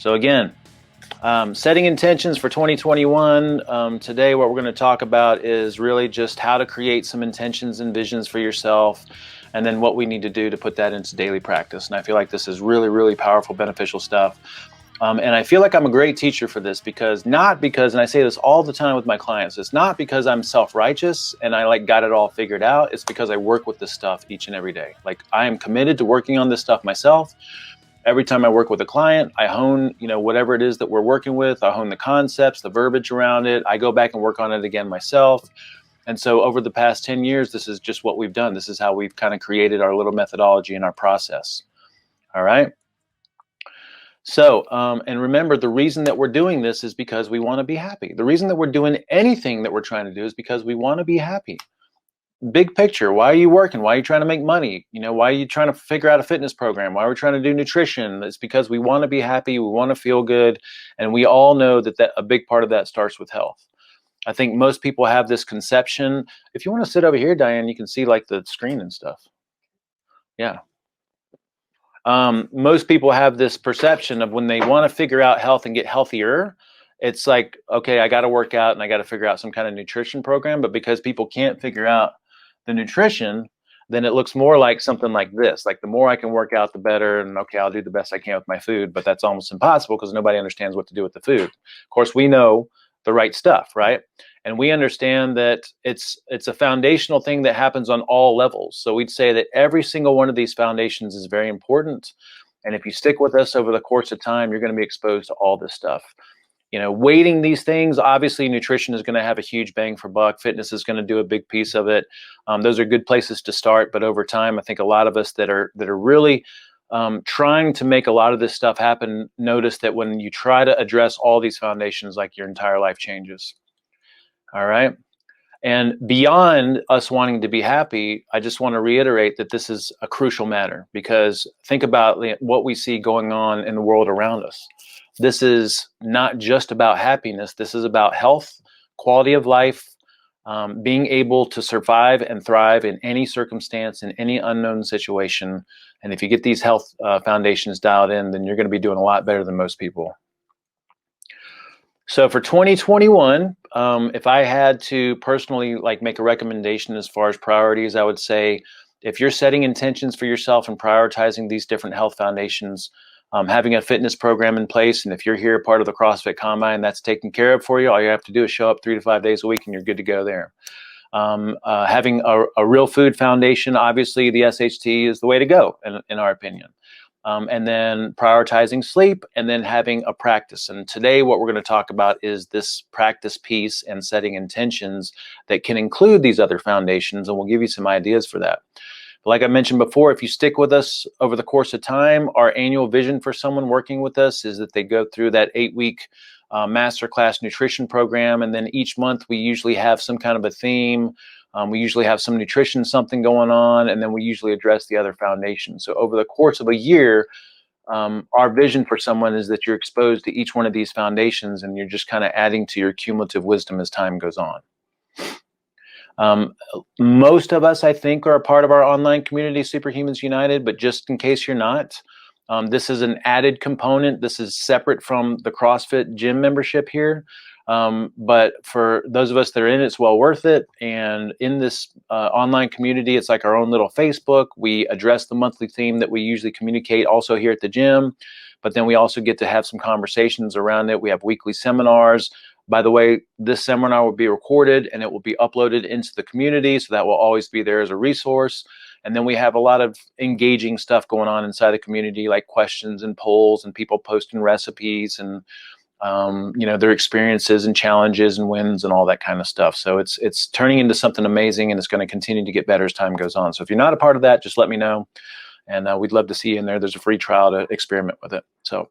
So again, setting intentions for 2021. Today, what we're going to talk about is really just how to create some intentions and visions for yourself, and then what we need to do to put that into daily practice. And I feel like this is really, really powerful, beneficial stuff. And I feel like I'm a great teacher for this and I say this all the time with my clients, it's not because I'm self-righteous and I got it all figured out. It's because I work with this stuff each and every day. I am committed to working on this stuff myself. Every time I work with a client, I hone, whatever it is that we're working with. I hone the concepts, the verbiage around it. I go back and work on it again myself. And so over the past 10 years, this is just what we've done. This is how we've kind of created our little methodology and our process. All right. So, and remember, the reason that we're doing this is because we want to be happy. The reason that we're doing anything that we're trying to do is because we want to be happy. Big picture, why are you working? Why are you trying to make money? Why are you trying to figure out a fitness program? Why are we trying to do nutrition? It's because we want to be happy, we want to feel good, and we all know that a big part of that starts with health. I think most people have this conception. If you want to sit over here, Diane, you can see the screen and stuff. Yeah. Most people have this perception of when they want to figure out health and get healthier, it's like, okay, I got to work out and I got to figure out some kind of nutrition program. But because people can't figure out the nutrition, then it looks more like something like this. The more I can work out, the better. And okay, I'll do the best I can with my food, but that's almost impossible because nobody understands what to do with the food. Of course, we know the right stuff, right? And we understand that it's a foundational thing that happens on all levels. So we'd say that every single one of these foundations is very important. And if you stick with us over the course of time, you're going to be exposed to all this stuff. Weighting these things, obviously nutrition is going to have a huge bang for buck. Fitness is going to do a big piece of it. Those are good places to start. But over time, I think a lot of us that are really trying to make a lot of this stuff happen, notice that when you try to address all these foundations, your entire life changes. All right. And beyond us wanting to be happy, I just want to reiterate that this is a crucial matter, because think about what we see going on in the world around us. This is not just about happiness. This is about health, quality of life, being able to survive and thrive in any circumstance, in any unknown situation. And if you get these health foundations dialed in, then you're going to be doing a lot better than most people. So for 2021, if I had to personally make a recommendation as far as priorities, I would say if you're setting intentions for yourself and prioritizing these different health foundations, having a fitness program in place, and if you're here part of the CrossFit Combine, that's taken care of for you. All you have to do is show up 3 to 5 days a week and you're good to go there. Having a real food foundation, obviously the SHT is the way to go in our opinion. And then prioritizing sleep, and then having a practice. And today what we're going to talk about is this practice piece and setting intentions that can include these other foundations, and we'll give you some ideas for that. But like I mentioned before, if you stick with us over the course of time, our annual vision for someone working with us is that they go through that 8-week masterclass nutrition program, and then each month we usually have some kind of a theme. We usually have some nutrition, something going on, and then we usually address the other foundations. So over the course of a year, our vision for someone is that you're exposed to each one of these foundations, and you're just kind of adding to your cumulative wisdom as time goes on. Most of us, I think, are a part of our online community, Superhumans United, but just in case you're not, this is an added component. This is separate from the CrossFit gym membership here. But for those of us that are in it, it's well worth it. And in this online community, it's like our own little Facebook. We address the monthly theme that we usually communicate also here at the gym, but then we also get to have some conversations around it. We have weekly seminars. By the way, this seminar will be recorded and it will be uploaded into the community, so that will always be there as a resource. And then we have a lot of engaging stuff going on inside the community, like questions and polls and people posting recipes and their experiences and challenges and wins and all that kind of stuff. So it's turning into something amazing, and it's going to continue to get better as time goes on. So if you're not a part of that, just let me know, and we'd love to see you in there. There's a free trial to experiment with it. So